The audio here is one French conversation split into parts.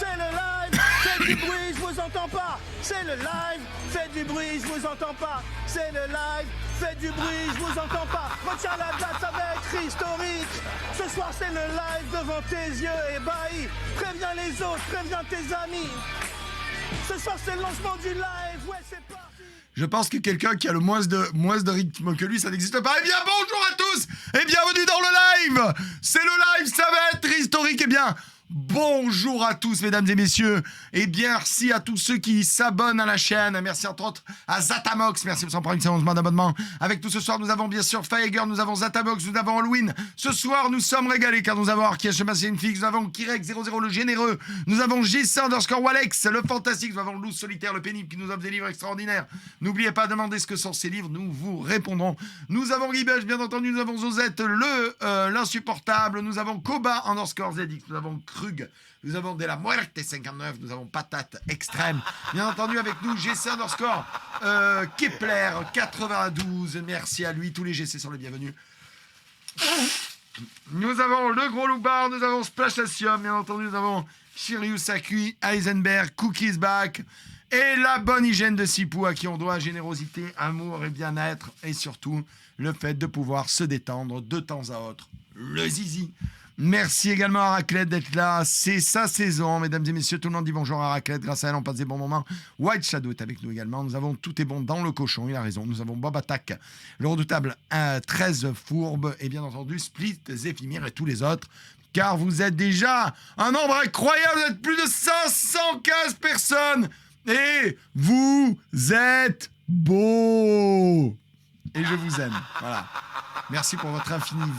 C'est le live, faites du bruit, je vous entends pas. C'est le live, faites du bruit, je vous entends pas. C'est le live, faites du bruit, je vous entends pas. Retiens la date, ça va être historique. Ce soir c'est le live devant tes yeux ébahis. Préviens les autres, préviens tes amis. Ce soir c'est le lancement du live, ouais c'est parti. Je pense que quelqu'un qui a le moins de rythme que lui, ça n'existe pas. Eh bien, bonjour à tous et bienvenue dans le live. C'est le live, ça va être historique. Eh bien, bonjour à tous, mesdames et messieurs. Et bien, merci à tous ceux qui s'abonnent à la chaîne. Merci entre autres à Zatamox. Merci pour son premier 11 mois d'abonnement. Avec tout ce soir, nous avons bien sûr Fireger, nous avons Zatamox, nous avons Halloween. Ce soir, nous sommes régalés car nous avons Arkiech, Machine Fix, nous avons Kirek00 le généreux, nous avons G1_Walex, le fantastique, nous avons Lou Solitaire, le pénible qui nous offre des livres extraordinaires. N'oubliez pas de demander ce que sont ces livres, nous vous répondrons. Nous avons Ribèche, bien entendu, nous avons Zozette, l'insupportable, nous avons Koba_ZX, nous avons Krug, nous avons De La Muerte 59, nous avons Patate Extrême, bien entendu avec nous GC_ Kepler 92, merci à lui, tous les GC sont les bienvenus. Nous avons le gros loupard, nous avons Splashation, bien entendu, nous avons Shiryu Sakui, Heisenberg, Cookies Back, et la bonne hygiène de Sipou à qui on doit générosité, amour et bien-être, et surtout le fait de pouvoir se détendre de temps à autre. Le zizi. Merci également à Raclette d'être là, c'est sa saison, mesdames et messieurs, tout le monde dit bonjour à Raclette, grâce à elle on passe des bons moments. White Shadow est avec nous également, nous avons Tout est bon dans le cochon, il a raison, nous avons Bob Attack, le redoutable 13 Fourbe, et bien entendu Split, Zéphyr et tous les autres, car vous êtes déjà un nombre incroyable, vous êtes plus de 515 personnes, et vous êtes beaux, et je vous aime, voilà. Merci pour votre infinie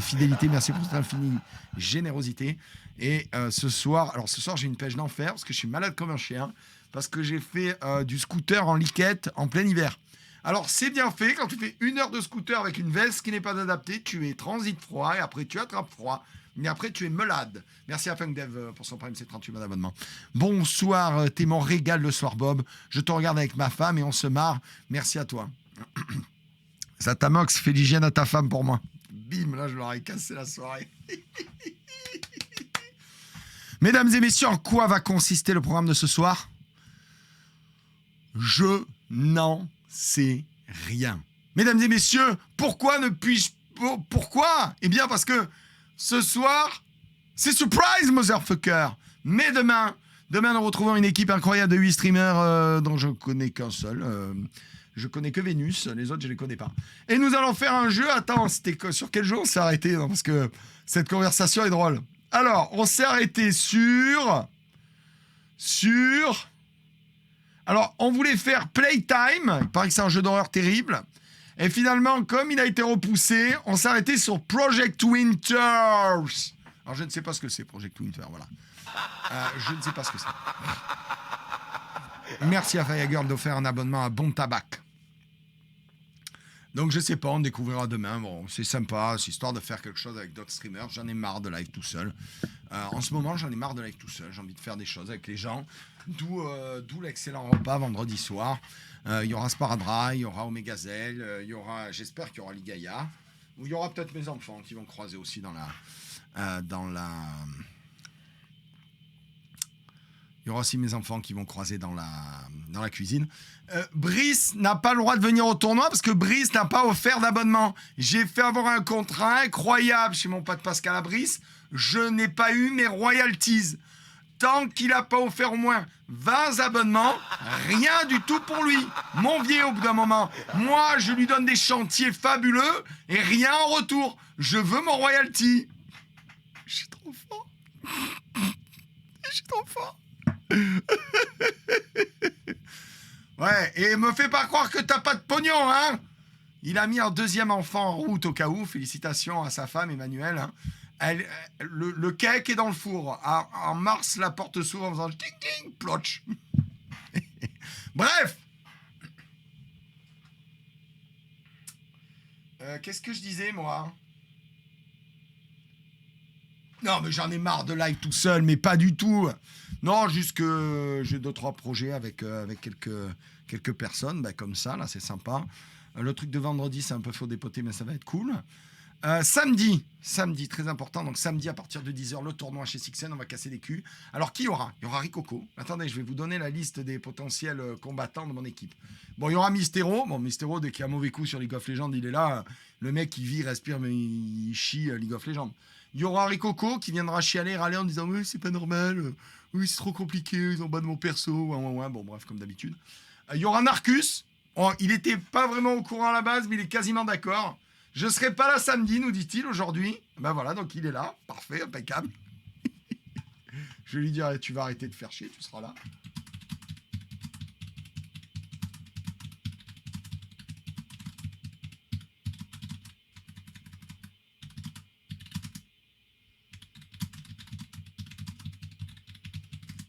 fidélité, merci pour votre infinie générosité. Et ce soir, j'ai une pêche d'enfer parce que je suis malade comme un chien, parce que j'ai fait du scooter en liquette en plein hiver. Alors c'est bien fait, quand tu fais 1 heure de scooter avec une veste qui n'est pas adaptée, tu es transit froid et après tu attrapes froid. Mais après, tu es malade. Merci à Funkdev pour son prime C38 mois d'abonnement. Bonsoir, t'es mon régal le soir, Bob. Je te regarde avec ma femme et on se marre. Merci à toi. Zatamox, fais l'hygiène à ta femme pour moi. Bim, là, je leur ai cassé la soirée. Mesdames et messieurs, en quoi va consister le programme de ce soir ? Je n'en sais rien. Mesdames et messieurs, pourquoi ne puis-je... Pourquoi ? Eh bien, parce que ce soir, c'est surprise, motherfucker. Mais demain, nous retrouvons une équipe incroyable de 8 streamers dont je connais qu'un seul. Je connais que Vénus, les autres, je les connais pas. Et nous allons faire un jeu. Attends, c'était sur quel jeu on s'est arrêté ? Non, parce que cette conversation est drôle. Alors, on s'est arrêté sur... Alors, on voulait faire Playtime. Il paraît que c'est un jeu d'horreur terrible. Et finalement, comme il a été repoussé, on s'est arrêté sur Project Winter. Alors, je ne sais pas ce que c'est, Project Winter, voilà. Je ne sais pas ce que c'est. Merci à Firegirl d'offrir un abonnement à Bon Tabac. Donc, je sais pas, on découvrira demain. Bon, c'est sympa, c'est histoire de faire quelque chose avec d'autres streamers. J'en ai marre de live tout seul. En ce moment, j'en ai marre de live tout seul. J'ai envie de faire des choses avec les gens. D'où l'excellent repas vendredi soir. Il y aura Sparadrap, il y aura Omegazel, il y aura, j'espère qu'il y aura Ligaya. Ou il y aura peut-être mes enfants qui vont croiser aussi dans la... Il y aura aussi mes enfants qui vont croiser dans la cuisine. Brice n'a pas le droit de venir au tournoi parce que Brice n'a pas offert d'abonnement. J'ai fait avoir un contrat incroyable chez mon pote Pascal à Brice. Je n'ai pas eu mes royalties. Tant qu'il n'a pas offert au moins 20 abonnements, rien du tout pour lui. Mon vieux, au bout d'un moment, moi, je lui donne des chantiers fabuleux et rien en retour. Je veux mon royalty. Je suis trop fort. Je suis trop fort. Ouais, et me fais pas croire que t'as pas de pognon, hein. Il a mis un 2e enfant en route au cas où. Félicitations à sa femme, Emmanuel. Hein. Le cake est dans le four. En mars, la porte s'ouvre en faisant ting ting, plotch. Bref. Qu'est-ce que je disais, moi ? Non, mais j'en ai marre de live tout seul, mais pas du tout. Non, juste que j'ai 2-3 projets avec quelques personnes, comme ça, là, c'est sympa. Le truc de vendredi, c'est un peu faux dépoté, mais ça va être cool. Samedi, très important. Donc samedi à partir de 10h, le tournoi chez Sixen, on va casser les culs. Alors qui y aura? Il y aura Rikoko. Attendez, je vais vous donner la liste des potentiels combattants de mon équipe. Bon, il y aura Mysterio. Bon, Mysterio, dès qu'il y a un mauvais coup sur League of Legends, il est là. Le mec, il vit, respire, mais il chie League of Legends. Il y aura Rikoko qui viendra chialer, râler en disant « Oui, c'est pas normal. Oui, c'est trop compliqué. Ils ont battu mon perso. » Ouais. Bon, bref, comme d'habitude. Il y aura Narcus. Oh, il n'était pas vraiment au courant à la base, mais il est quasiment d'accord. Je serai pas là samedi, nous dit-il, aujourd'hui. Ben voilà, donc il est là. Parfait, impeccable. Je lui dirai, tu vas arrêter de faire chier, tu seras là.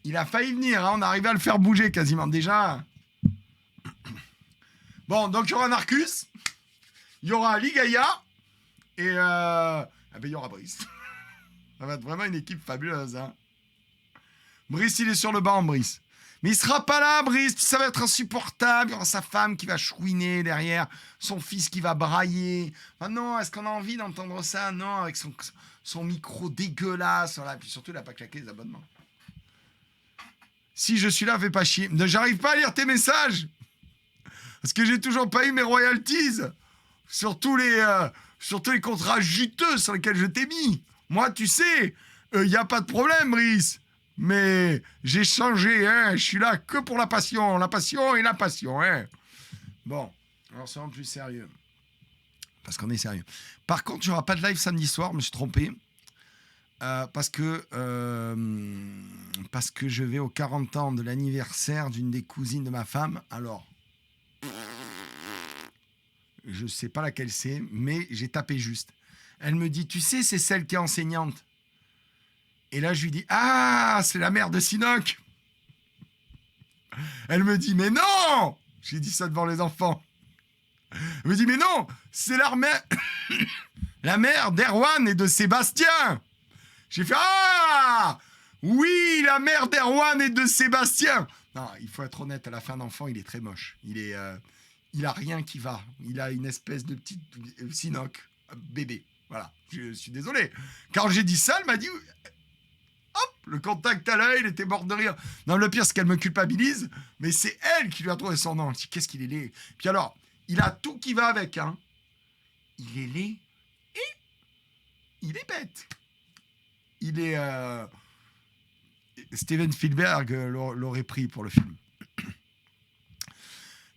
Il a failli venir, hein, on a arrivé à le faire bouger quasiment déjà. Bon, donc il y aura Narcus, il y aura Ligaya et il y aura Brice. Ça va être vraiment une équipe fabuleuse. Hein. Brice, il est sur le banc, Brice. Mais il sera pas là, Brice, ça va être insupportable. Il y aura sa femme qui va chouiner derrière, son fils qui va brailler. Ah non, est-ce qu'on a envie d'entendre ça? Non, avec son micro dégueulasse. Voilà. Et puis surtout, il n'a pas claqué les abonnements. Si je suis là, fais pas chier. J'arrive pas à lire tes messages. Parce que j'ai toujours pas eu mes royalties. Sur tous les contrats juteux sur lesquels je t'ai mis. Moi, tu sais, il n'y a pas de problème, Brice. Mais j'ai changé, hein. Je suis là que pour la passion. La passion et la passion, hein. Bon, alors soyons plus sérieux. Parce qu'on est sérieux. Par contre, il n'y aura pas de live samedi soir, je me suis trompé. Parce que je vais aux 40 ans de l'anniversaire d'une des cousines de ma femme. Alors, je sais pas laquelle c'est, mais j'ai tapé juste. Elle me dit, tu sais, c'est celle qui est enseignante. Et là, je lui dis, ah, c'est la mère de Sinoc. Elle me dit, mais non. J'ai dit ça devant les enfants. Elle me dit, mais non, c'est la mère d'Erwan et de Sébastien. J'ai fait, ah, oui, la mère d'Erwan et de Sébastien. Non, il faut être honnête, à la fin d'enfant, il est très moche. Il a rien qui va. Il a une espèce de petite Sinoc, bébé. Voilà, je suis désolé. Quand j'ai dit ça, elle m'a dit, hop, le contact à l'œil, il était mort de rire. Non, le pire, c'est qu'elle me culpabilise, mais c'est elle qui lui a trouvé son nom. Je dis, qu'est-ce qu'il est laid. Puis alors, il a tout qui va avec, hein. Il est laid et il est bête. Il est... Steven Spielberg l'aurait pris pour le film.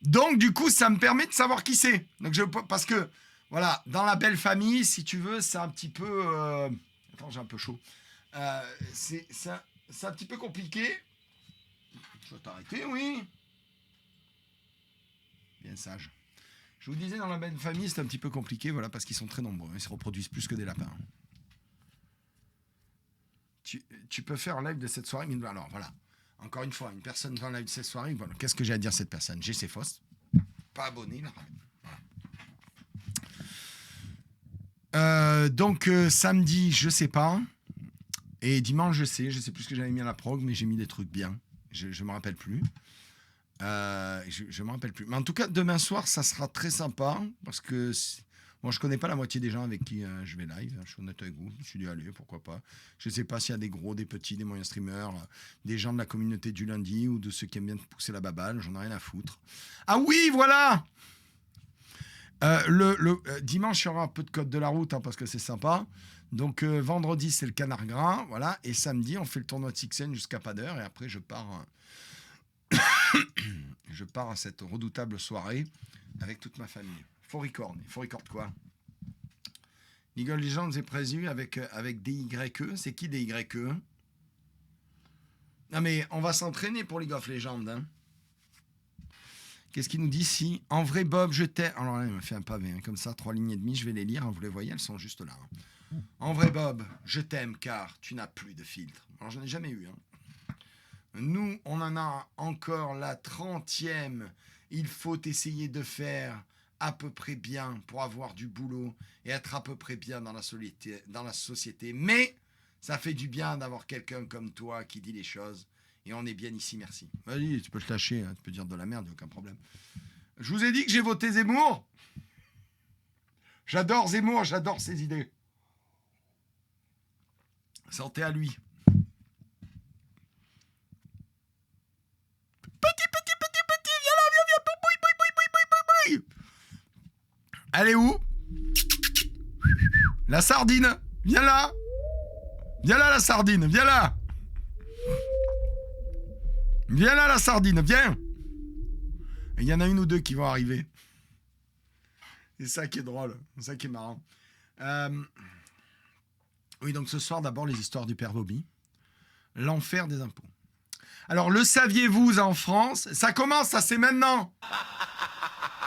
Donc, du coup, ça me permet de savoir qui c'est. Donc, parce que, voilà, dans la belle famille, si tu veux, c'est un petit peu... Attends, j'ai un peu chaud. C'est un petit peu compliqué. Je vais t'arrêter, oui. Bien sage. Je vous disais, dans la belle famille, c'est un petit peu compliqué, voilà, parce qu'ils sont très nombreux. Ils se reproduisent plus que des lapins. Tu peux faire un live de cette soirée, mais alors voilà, encore une fois, une personne dans un live de cette soirée, voilà, qu'est-ce que j'ai à dire à cette personne? J'ai ses fausses, pas abonné, là. Voilà. Donc samedi, je sais pas, et dimanche, je sais plus ce que j'avais mis à la prog, mais j'ai mis des trucs bien, je me rappelle plus. Je me rappelle plus. Mais en tout cas, demain soir, ça sera très sympa, parce que... Bon, je connais pas la moitié des gens avec qui je vais live, je suis honnête avec vous. Je me suis dit, allez, pourquoi pas. Je sais pas s'il y a des gros, des petits, des moyens streamers, des gens de la communauté du lundi ou de ceux qui aiment bien pousser la baballe, j'en ai rien à foutre. Ah oui, voilà. Dimanche, il y aura un peu de code de la route, hein, parce que c'est sympa. Donc, vendredi, c'est le canard gras, voilà. Et samedi, on fait le tournoi de Sixen jusqu'à pas d'heure. Et après, je pars à cette redoutable soirée avec toute ma famille. Faut record quoi? League of Legends est prévu avec DYE. C'est qui DYE? Non mais on va s'entraîner pour League of Legends. Hein. Qu'est-ce qu'il nous dit ici? En vrai Bob, je t'aime. Alors là, il m'a fait un pavé, hein, comme ça, 3 lignes et demie, je vais les lire, hein, vous les voyez, elles sont juste là. Hein. En vrai Bob, je t'aime car tu n'as plus de filtre. Alors j'en ai jamais eu. Hein. Nous, on en a encore la 30e. Il faut essayer de faire à peu près bien pour avoir du boulot et être à peu près bien dans la société. Mais ça fait du bien d'avoir quelqu'un comme toi qui dit les choses. Et on est bien ici, merci. Vas-y, tu peux te lâcher, hein, tu peux dire de la merde, aucun problème. Je vous ai dit que j'ai voté Zemmour. J'adore Zemmour, j'adore ses idées. Santé à lui. Petit, viens là, viens, boui. Elle est où? La sardine, viens là. Viens là, la sardine, viens là. Viens là, la sardine, viens. Il y en a une ou deux qui vont arriver. C'est ça qui est drôle, c'est ça qui est marrant. Oui, donc ce soir, d'abord, les histoires du père Bobby. L'enfer des impôts. Alors, le saviez-vous en France? Ça commence, ça c'est maintenant.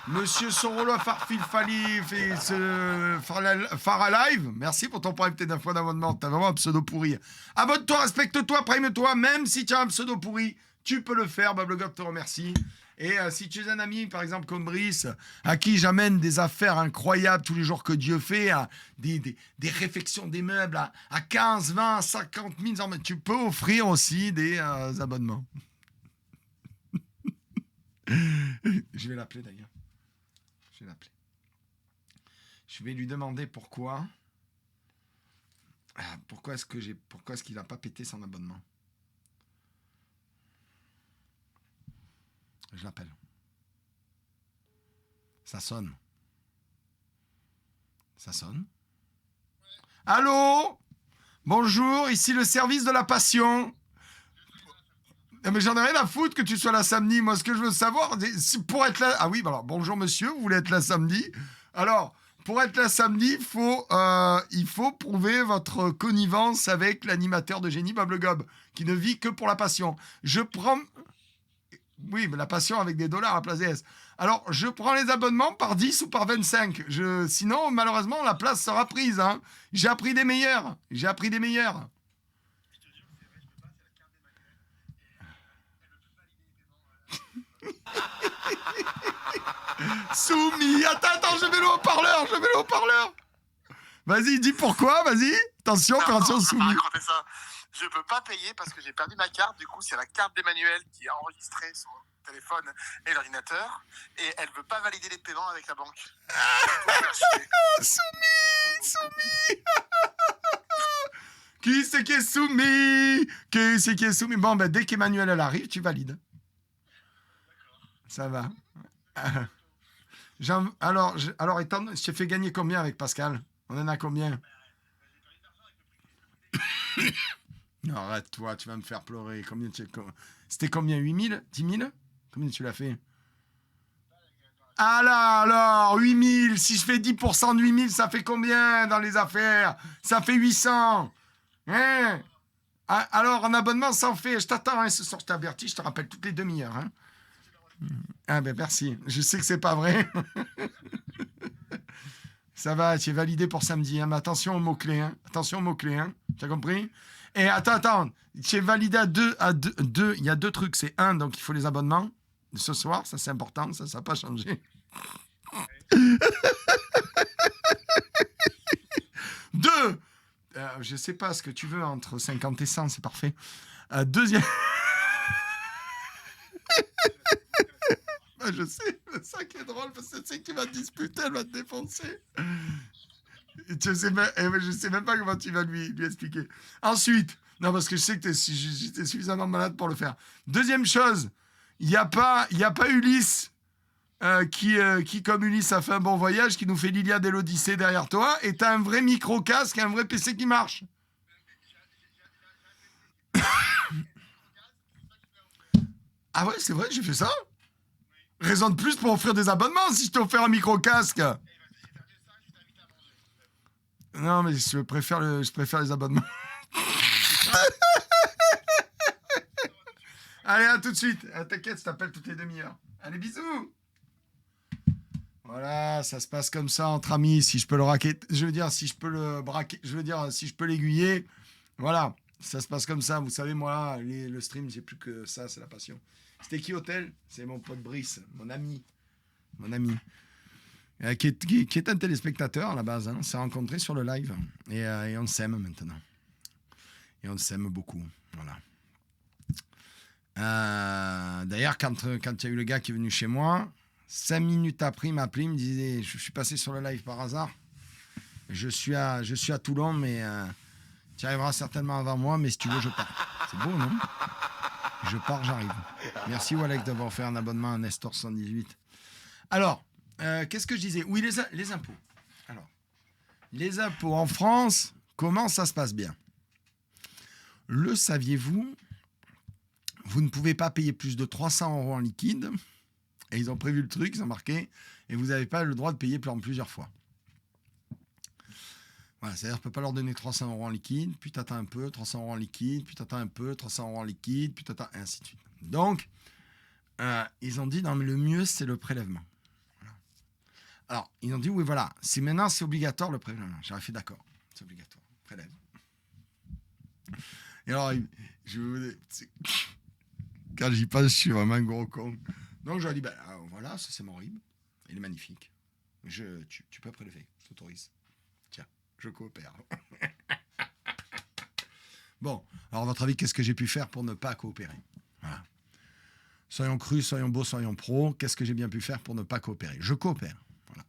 Monsieur Sorolo Farfil Fali fait ce Far Alive. Merci pour ton prime, t'es d'un fois d'abonnement. T'as vraiment un pseudo pourri. Abonne-toi, respecte-toi, prime-toi. Même si tu as un pseudo pourri, tu peux le faire. Bablogop te remercie. Et si tu es un ami, par exemple, comme Brice, à qui j'amène des affaires incroyables tous les jours que Dieu fait, des réfections des meubles à 15, 20, 50 000, tu peux offrir aussi des abonnements. Je vais l'appeler d'ailleurs. Je vais lui demander pourquoi. Pourquoi est-ce qu'il n'a pas pété son abonnement? Je l'appelle. Ça sonne. Allô? Bonjour, ici le service de la passion. Mais j'en ai rien à foutre que tu sois là samedi. Moi, ce que je veux savoir, c'est pour être là... Ah oui, alors, bonjour monsieur, vous voulez être là samedi? Alors, pour être là samedi, il faut prouver votre connivence avec l'animateur de génie, Bablegob, qui ne vit que pour la passion. Je prends... Oui, mais la passion avec des dollars à place des S. Alors, je prends les abonnements par 10 ou par 25. Sinon, malheureusement, la place sera prise. Hein. J'ai appris des meilleurs. Soumis. Attends, je mets le haut-parleur. Vas-y, dis pourquoi, vas-y. Attention, opération soumis. Je peux pas payer parce que j'ai perdu ma carte. Du coup, c'est la carte d'Emmanuel qui a enregistré son téléphone et l'ordinateur. Et elle veut pas valider les paiements avec la banque. Soumis. Qui c'est qui est soumis? Bon, ben, dès qu'Emmanuel elle arrive, tu valides. Ça va. Alors, je t'ai fait gagner combien avec Pascal? On en a combien? Non, arrête-toi, tu vas me faire pleurer. C'était combien? 8 000? 10 000? Combien tu l'as fait? Ah là, alors, 8 000. Si je fais 10% de 8 000, ça fait combien dans les affaires? Ça fait 800. Hein? Alors, en abonnement, ça en fait. Je t'attends, hein, ce soir, je t'avertis, je te rappelle toutes les demi-heures. Hein? Ah ben merci. Je sais que c'est pas vrai. Ça va, tu es validé pour samedi. Hein? Mais attention aux mots-clés. Hein? Tu as compris? Et attends. Tu es validé à deux. Il y a 2 trucs. C'est 1, donc il faut les abonnements. Ce soir, ça c'est important. Ça n'a pas changé. 2. Je sais pas ce que tu veux entre 50 et 100. C'est parfait. Deuxième... Je sais, c'est ça qui est drôle, parce que tu sais que tu vas te disputer, elle va te défoncer. Je sais même pas comment tu vas lui expliquer. Ensuite, non, parce que je sais que j'étais suffisamment malade pour le faire. Deuxième chose, il n'y a pas Ulysse qui, comme Ulysse a fait un bon voyage, qui nous fait l'Iliade et l'Odyssée derrière toi, et t'as un vrai micro-casque et un vrai PC qui marche. Ah ouais, c'est vrai, j'ai fait ça? Raison de plus pour offrir des abonnements si je t'ai offert un micro-casque. Non, mais je préfère les abonnements. Allez, à tout de suite. T'inquiète, je t'appelle toutes les demi-heures. Allez, bisous. Voilà, ça se passe comme ça entre amis. Si je peux le raquer, je veux dire, si je peux le braquer, je veux dire, si je peux l'aiguiller. Voilà, ça se passe comme ça. Vous savez, moi, le stream, j'ai plus que ça, c'est la passion. C'était qui Hôtel? C'est mon pote Brice, mon ami. Qui est un téléspectateur à la base. Hein. On s'est rencontrés sur le live. Et on s'aime maintenant. Et on s'aime beaucoup. Voilà. D'ailleurs, quand il y a eu le gars qui est venu chez moi, 5 minutes après, il m'a appelé, il me disait, je suis passé sur le live par hasard. Je suis à Toulon, mais tu arriveras certainement avant moi, mais si tu veux, je pars. C'est beau, non? Je pars, j'arrive. Merci, Walek, d'avoir fait un abonnement à Nestor 118. Alors, qu'est-ce que je disais? Oui, les impôts. Alors, les impôts en France, comment ça se passe bien? Le saviez-vous? Vous ne pouvez pas payer plus de 300 € en liquide. Et ils ont prévu le truc, ils ont marqué, et vous n'avez pas le droit de payer plusieurs fois. Voilà, c'est-à-dire, je ne peux pas leur donner 300 € en liquide, puis t'attends un peu, 300 € en liquide, puis t'attends un peu, 300 € en liquide, puis t'attends, et ainsi de suite. Donc, ils ont dit, non, mais le mieux, c'est le prélèvement. Voilà. Alors, ils ont dit, oui, voilà, maintenant, c'est obligatoire le prélèvement. J'aurais fait d'accord, c'est obligatoire, prélève. Et alors, quand j'y passe, je suis vraiment un gros con. Donc, je leur ai dit, voilà, ça, c'est mon RIB. Il est magnifique. Tu peux prélever, je t'autorise. Tiens, je coopère. Bon, alors, à votre avis, qu'est-ce que j'ai pu faire pour ne pas coopérer? Voilà. Soyons crus, soyons beaux, soyons pros. Qu'est-ce que j'ai bien pu faire pour ne pas coopérer? Je coopère. Voilà.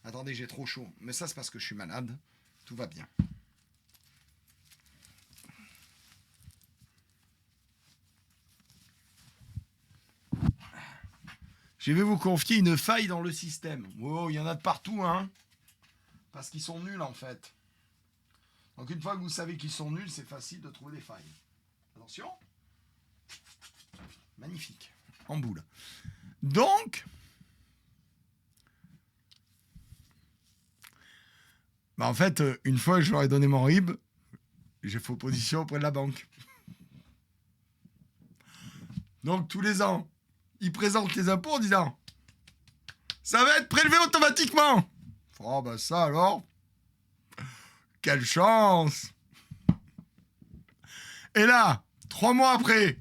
Attendez, j'ai trop chaud. Mais ça, c'est parce que je suis malade. Tout va bien. Je vais vous confier une faille dans le système. Oh, il y en a de partout, hein. Parce qu'ils sont nuls, en fait. Donc, une fois que vous savez qu'ils sont nuls, c'est facile de trouver des failles. Attention. Magnifique. En boule. Donc, en fait, une fois que je leur ai donné mon RIB, j'ai fait opposition auprès de la banque. Donc, tous les ans, ils présentent les impôts en disant ça va être prélevé automatiquement. Oh, ça alors, quelle chance. Et là, 3 mois après,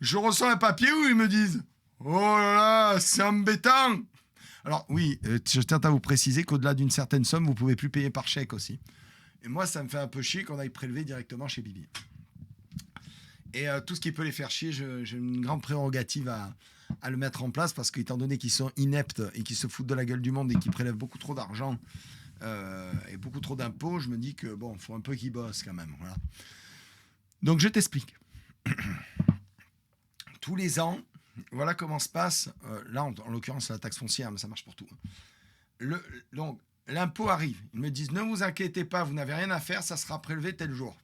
je reçois un papier où ils me disent oh là là, c'est embêtant. Alors oui, je tiens à vous préciser qu'au-delà d'une certaine somme, vous pouvez plus payer par chèque aussi. Et moi, ça me fait un peu chier qu'on aille prélever directement chez Bibi. Et tout ce qui peut les faire chier, j'ai une grande prérogative à le mettre en place parce qu'étant donné qu'ils sont ineptes et qu'ils se foutent de la gueule du monde et qu'ils prélèvent beaucoup trop d'argent et beaucoup trop d'impôts, je me dis que bon, faut un peu qu'ils bossent quand même. Voilà. Donc je t'explique. Tous les ans, voilà comment se passe. Là, en l'occurrence, c'est la taxe foncière, mais ça marche pour tout. Donc l'impôt arrive. Ils me disent ne vous inquiétez pas, vous n'avez rien à faire, ça sera prélevé tel jour.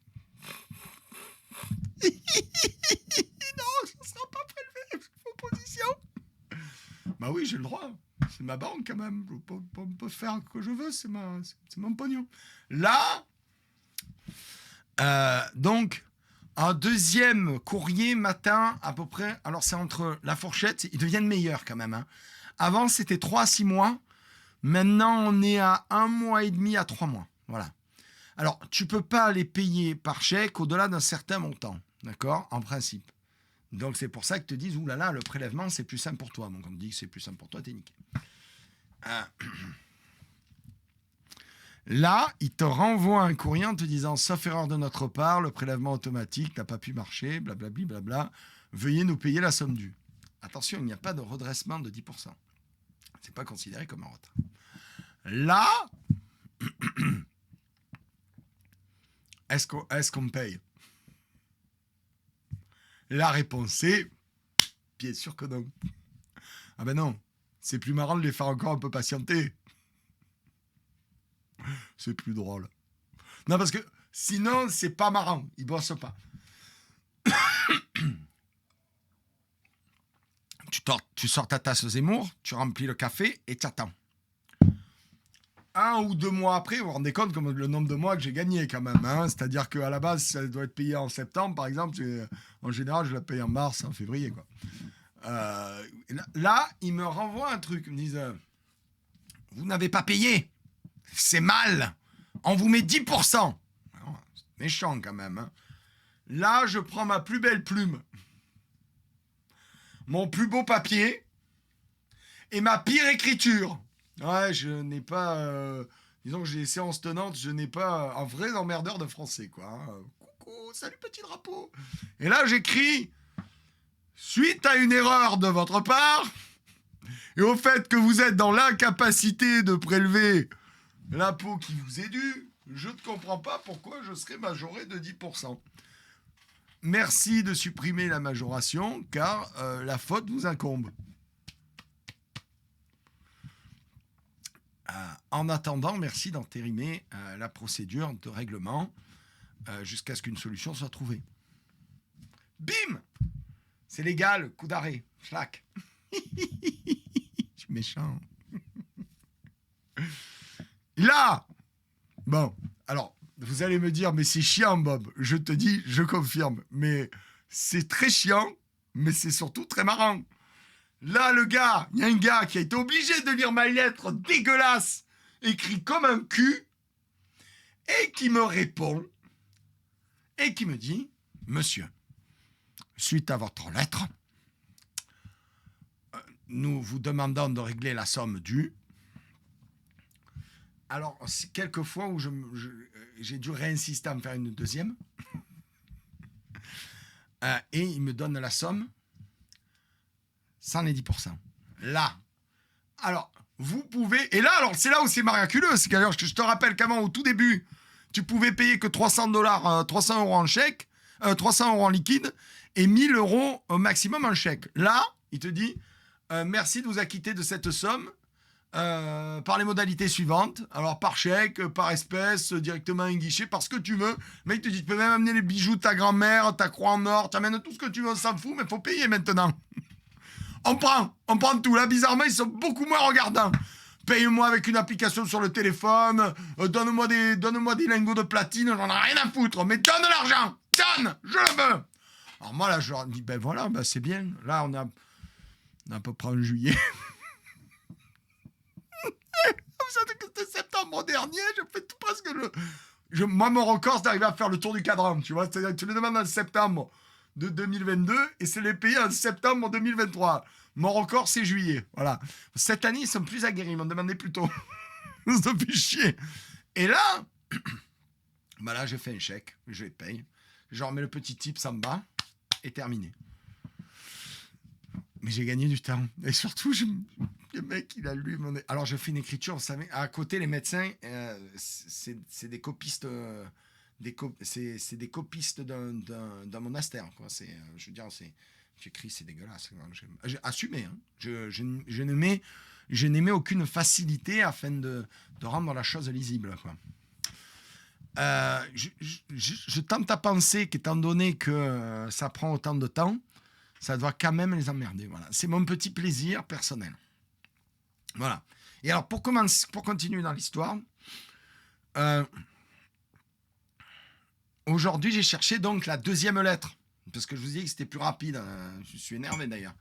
Non, ça ne sera pas prélevé, opposition. Bah oui, j'ai le droit. C'est ma banque quand même. Je peux faire ce que je veux, c'est mon pognon. Là, donc, un deuxième courrier matin, à peu près. Alors, c'est entre la fourchette, ils deviennent meilleurs quand même. Hein. Avant, c'était 3 à 6 mois. Maintenant, on est à 1 mois et demi à 3 mois. Voilà. Alors, tu ne peux pas les payer par chèque au-delà d'un certain montant. D'accord? En principe. Donc, c'est pour ça qu'ils te disent, oulala, le prélèvement, c'est plus simple pour toi. Donc, on te dit que c'est plus simple pour toi, t'es niqué. Là, ils te renvoient un courrier en te disant, sauf erreur de notre part, le prélèvement automatique n'a pas pu marcher, blablabli, blabla. Veuillez nous payer la somme due. Attention, il n'y a pas de redressement de 10%. C'est pas considéré comme un retard. Là, est-ce qu'on me paye? La réponse est bien sûr que non. Ah ben non, c'est plus marrant de les faire encore un peu patienter. C'est plus drôle. Non, parce que sinon, c'est pas marrant. Ils bossent pas. Tu sors ta tasse Zemmour, tu remplis le café et tu attends. 1 ou 2 mois après, vous vous rendez compte comme le nombre de mois que j'ai gagné quand même. Hein. C'est-à-dire qu'à la base, ça doit être payé en septembre, par exemple. En général, je la paye en mars, en février. Quoi. Là, ils me renvoient un truc. Ils me disent, vous n'avez pas payé. C'est mal. On vous met 10%. Alors, c'est méchant quand même. Hein. Là, je prends ma plus belle plume, mon plus beau papier et ma pire écriture. Ouais, je n'ai pas... disons que j'ai des séances tenantes, je n'ai pas un vrai emmerdeur de français, quoi. Hein. Coucou, salut petit drapeau. Et là, j'écris, suite à une erreur de votre part, et au fait que vous êtes dans l'incapacité de prélever l'impôt qui vous est dû, je ne comprends pas pourquoi je serais majoré de 10%. Merci de supprimer la majoration, car la faute vous incombe. En attendant, merci d'entériner la procédure de règlement jusqu'à ce qu'une solution soit trouvée. Bim! C'est légal, coup d'arrêt, schlac. Je suis méchant. Là! Bon, alors, vous allez me dire, mais c'est chiant, Bob. Je te dis, je confirme. Mais c'est très chiant, mais c'est surtout très marrant. Là, il y a un gars qui a été obligé de lire ma lettre dégueulasse, écrit comme un cul, et qui me répond, et qui me dit, monsieur, suite à votre lettre, nous vous demandons de régler la somme due. Alors, c'est quelques fois où j'ai dû réinsister à me faire une deuxième. Et il me donne la somme sans les 10%. Là. Alors, vous pouvez... Et là, alors, c'est là où c'est miraculeux. C'est qu'ailleurs, je te rappelle qu'avant, au tout début, tu pouvais payer que 300 euros en chèque, 300 euros en liquide, et 1000 euros au maximum en chèque. Là, il te dit, merci de vous acquitter de cette somme par les modalités suivantes. Alors, par chèque, par espèce, directement à un guichet, par ce que tu veux. Mais il te dit, tu peux même amener les bijoux de ta grand-mère, ta croix en or, tu amènes tout ce que tu veux, on s'en fout, mais il faut payer maintenant. On prend tout. Là, bizarrement, ils sont beaucoup moins regardants. Paye-moi avec une application sur le téléphone, donne-moi des lingots de platine, j'en ai rien à foutre, mais donne de l'argent, donne, je le veux. Alors moi, là, je leur dis, ben voilà, ben c'est bien. Là, on a à peu près en juillet. Vous savez que c'était septembre dernier, je fais tout presque moi, mon record, c'est d'arriver à faire le tour du cadran, tu vois. C'est-à-dire que tu les demandes en septembre de 2022 et c'est les payer en septembre 2023. Mon record, c'est juillet. Voilà. Cette année, ils sont plus aguerris. Ils m'ont demandé plus tôt. Ça fait chier. Et là, bah là, je fais un chèque. Je les paye. Je remets le petit tips en bas et terminé. Mais j'ai gagné du temps. Et surtout, le mec, il a lu mon... Alors, je fais une écriture. Vous savez, à côté, les médecins, c'est des copistes... c'est des copistes d'un monastère, quoi. Je veux dire, j'écris, c'est dégueulasse. J'ai assumé. Hein. Je n'aimais aucune facilité afin de rendre la chose lisible, quoi. Je tente à penser qu'étant donné que ça prend autant de temps, ça doit quand même les emmerder. Voilà. C'est mon petit plaisir personnel. Voilà. Et alors, pour continuer dans l'histoire, aujourd'hui, j'ai cherché donc la deuxième lettre. Parce que je vous ai dit que c'était plus rapide. Je suis énervé d'ailleurs.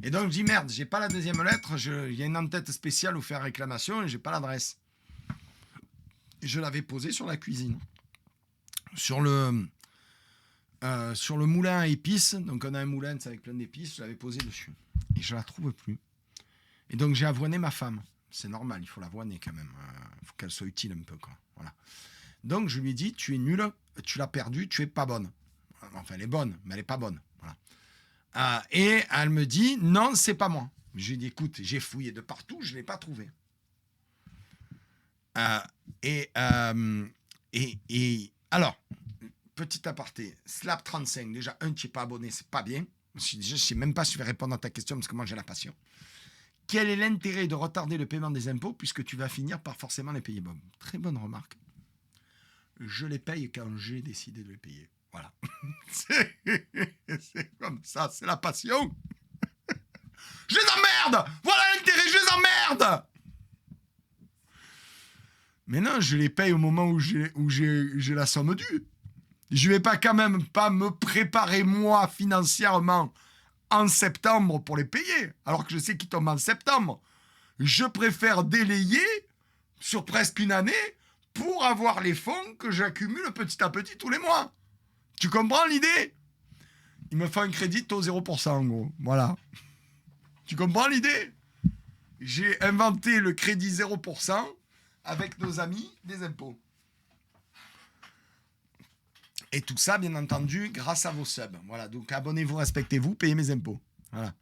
Et donc, je dis merde, j'ai pas la deuxième lettre. Il y a une en-tête spéciale où faire réclamation et j'ai pas l'adresse. Je l'avais posée sur la cuisine. Sur le moulin à épices. Donc, on a un moulin avec plein d'épices. Je l'avais posée dessus. Et je la trouve plus. Et donc, j'ai avoiné ma femme. C'est normal, il faut l'avoiner quand même. Il faut qu'elle soit utile un peu, quoi. Voilà. Donc, je lui ai dit, tu es nulle, tu l'as perdue, tu es pas bonne. Enfin, elle est bonne, mais elle est pas bonne. Voilà. Et elle me dit, non, c'est pas moi. Je lui ai dit, écoute, j'ai fouillé de partout, je l'ai pas trouvé. Et alors, petit aparté, Slap 35, déjà, tu n'es pas abonné, c'est pas bien. Je ne sais même pas si je vais répondre à ta question parce que moi, j'ai la passion. Quel est l'intérêt de retarder le paiement des impôts puisque tu vas finir par forcément les payer, Bob? Très bonne remarque. Je les paye quand j'ai décidé de les payer. Voilà. C'est comme ça, c'est la passion. Je les emmerde. Voilà l'intérêt, je les emmerde. Mais non, je les paye au moment où j'ai la somme due. Je vais pas quand même pas me préparer moi financièrement en septembre pour les payer, alors que je sais qu'ils tombent en septembre. Je préfère délayer sur presque une année pour avoir les fonds que j'accumule petit à petit tous les mois. Tu comprends l'idée? Il me fait un crédit au 0%, en gros. Voilà. Tu comprends l'idée? J'ai inventé le crédit 0% avec nos amis des impôts. Et tout ça, bien entendu, grâce à vos subs. Voilà, donc abonnez-vous, respectez-vous, payez mes impôts. Voilà.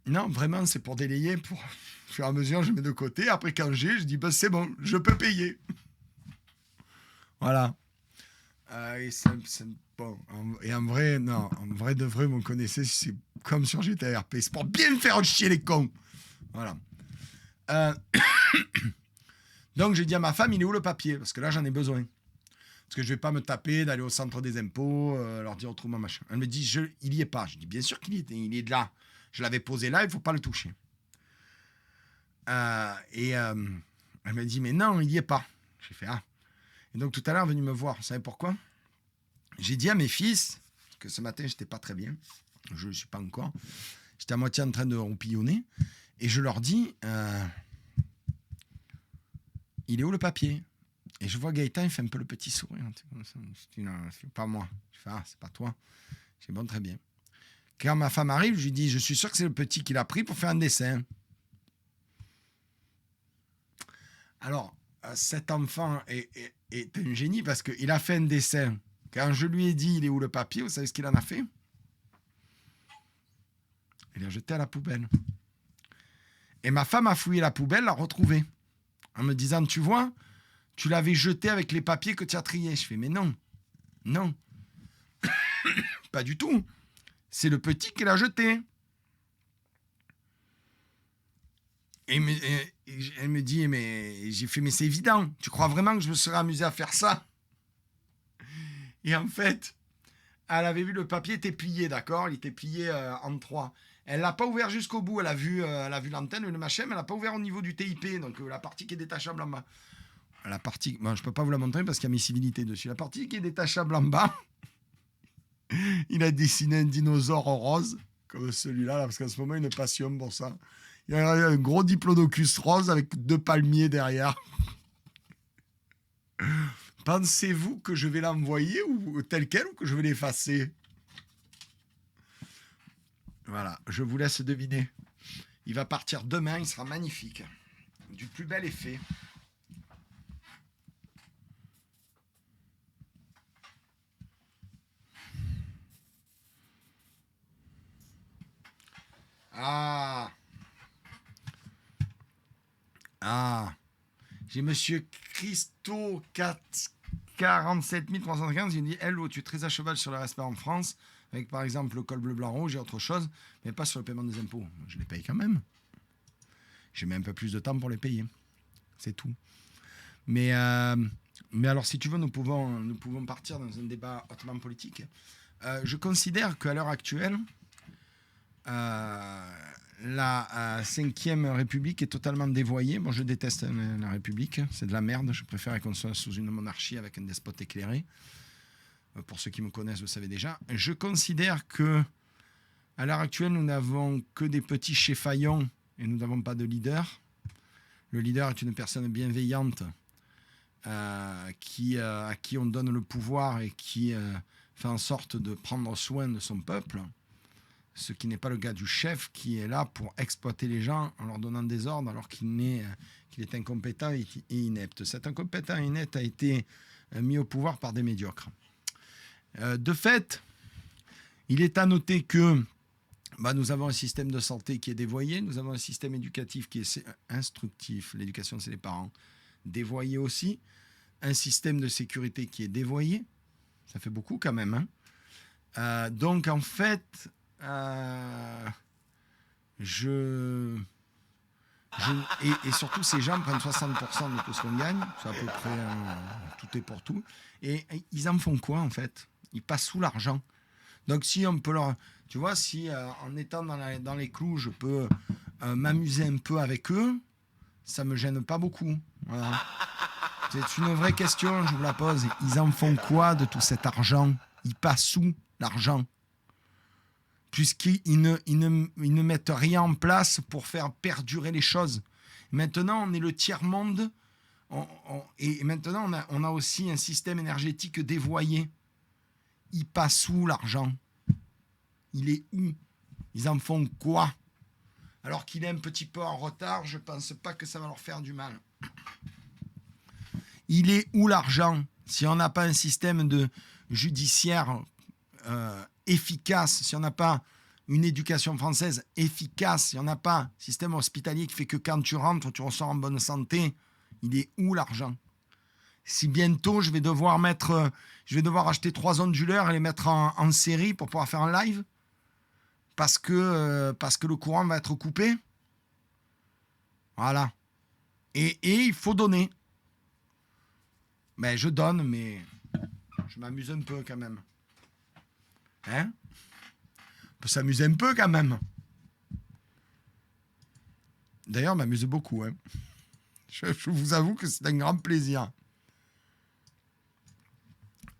Non, vraiment, c'est pour délayer. Pour au fur et à mesure, je mets de côté. Après, quand je dis, c'est bon, je peux payer. Voilà. Bon, et en vrai, non, en vrai de vrai, vous me connaissez, c'est comme sur GTRP. C'est pour bien me faire chier les cons. Voilà. Donc, j'ai dit à ma femme, il est où le papier? Parce que là, j'en ai besoin. Parce que je vais pas me taper d'aller au centre des impôts, leur dire retrouve-moi machin. Elle me dit, il y est pas. Je dis, bien sûr qu'il y est, il est là. Je l'avais posé là, il faut pas le toucher. Elle m'a dit, mais non, il y est pas. J'ai fait, ah. Et donc, tout à l'heure, elle est venue me voir. Vous savez pourquoi? J'ai dit à mes fils, que ce matin, j'étais pas très bien. Je ne suis pas encore. J'étais à moitié en train de roupillonner. Et je leur dis, il est où le papier? Et je vois Gaëtan, il fait un peu le petit sourire. Je dis, non, c'est pas moi. Je fais, ah, c'est pas toi. Je dis, bon, très bien. Quand ma femme arrive, je lui dis, je suis sûr que c'est le petit qui l'a pris pour faire un dessin. Alors, cet enfant est un génie parce qu'il a fait un dessin. Quand je lui ai dit, il est où le papier, vous savez ce qu'il en a fait? Il l'a jeté à la poubelle. Et ma femme a fouillé la poubelle, l'a retrouvé. En me disant, tu vois, tu l'avais jeté avec les papiers que tu as triés. Je fais, mais non, non. Pas du tout. C'est le petit qui l'a jeté. Et elle me dit, mais j'ai fait, mais c'est évident. Tu crois vraiment que je me serais amusé à faire ça? Et en fait, elle avait vu le papier était plié, d'accord? Il était plié en 3. Elle l'a pas ouvert jusqu'au bout. Elle a vu l'antenne, le machin, mais elle l'a pas ouvert au niveau du TIP, donc la partie qui est détachable en bas. La partie, bon, je peux pas vous la montrer parce qu'il y a mes civilités dessus. La partie qui est détachable en bas, il a dessiné un dinosaure rose comme celui-là, là, parce qu'en ce moment, il a une passion pour ça. Il y a un gros diplodocus rose avec 2 palmiers derrière. Pensez-vous que je vais l'envoyer ou tel quel ou que je vais l'effacer? Voilà, je vous laisse deviner. Il va partir demain, il sera magnifique. Du plus bel effet. J'ai monsieur Christo 47 315, il me dit, hello, tu es très à cheval sur le respect en France, avec par exemple le col bleu, blanc, rouge et autre chose, mais pas sur le paiement des impôts. Je les paye quand même. J'ai mis un peu plus de temps pour les payer. C'est tout. Mais alors, si tu veux, nous pouvons partir dans un débat hautement politique. Je considère qu'à l'heure actuelle, la 5e République est totalement dévoyée. Bon, je déteste la République, c'est de la merde. Je préfère qu'on soit sous une monarchie avec un despote éclairé. Pour ceux qui me connaissent, vous le savez déjà. Je considère que à l'heure actuelle, nous n'avons que des petits chéfaillons et nous n'avons pas de leader. Le leader est une personne bienveillante à qui on donne le pouvoir et qui fait en sorte de prendre soin de son peuple. Ce qui n'est pas le cas du chef qui est là pour exploiter les gens en leur donnant des ordres alors qu'il est incompétent et inepte. Cet incompétent et inepte a été mis au pouvoir par des médiocres. De fait, il est à noter que nous avons un système de santé qui est dévoyé, nous avons un système éducatif qui est instructif, l'éducation c'est les parents, dévoyé aussi, un système de sécurité qui est dévoyé, ça fait beaucoup quand même. Donc en fait, et surtout ces gens prennent 60% de tout ce qu'on gagne, c'est à peu près tout est pour tout, et ils en font quoi en fait? Ils passent sous l'argent. Donc si on peut leur, tu vois, si en étant dans les clous, je peux m'amuser un peu avec eux, ça me gêne pas beaucoup. Voilà. C'est une vraie question, je vous la pose. Ils en font quoi de tout cet argent? Ils passent sous l'argent, puisqu'ils ne mettent rien en place pour faire perdurer les choses. Maintenant, on est le tiers-monde, et maintenant, on a aussi un système énergétique dévoyé. Ils passent où l'argent? Il est où? Ils en font quoi? Alors qu'il est un petit peu en retard, je ne pense pas que ça va leur faire du mal. Il est où l'argent? Si on n'a pas un système de judiciaire efficace, si on n'a pas une éducation française efficace. Il n'y en a pas. Système hospitalier qui fait que quand tu rentres, tu ressors en bonne santé. Il est où l'argent? Si bientôt je vais devoir acheter 3 onduleurs et les mettre en série pour pouvoir faire un live parce que le courant va être coupé. Voilà. Et il faut donner. Ben, je donne, mais je m'amuse un peu quand même. Hein? On peut s'amuser un peu quand même. D'ailleurs, m'amuse beaucoup. Hein. Je vous avoue que c'est un grand plaisir.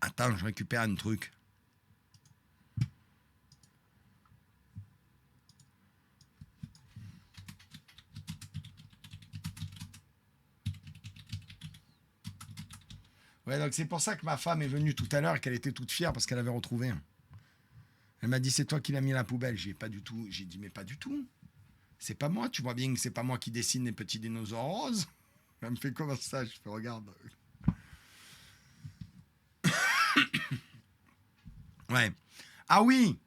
Attends, je récupère un truc. Ouais, donc c'est pour ça que ma femme est venue tout à l'heure et qu'elle était toute fière parce qu'elle avait retrouvé un. Elle m'a dit, c'est toi qui l'as mis à la poubelle. Pas du tout. J'ai dit, mais pas du tout. C'est pas moi. Tu vois bien que c'est pas moi qui dessine les petits dinosaures roses. Elle me fait comment ça? Je fais, regarde. Ouais. Ah oui,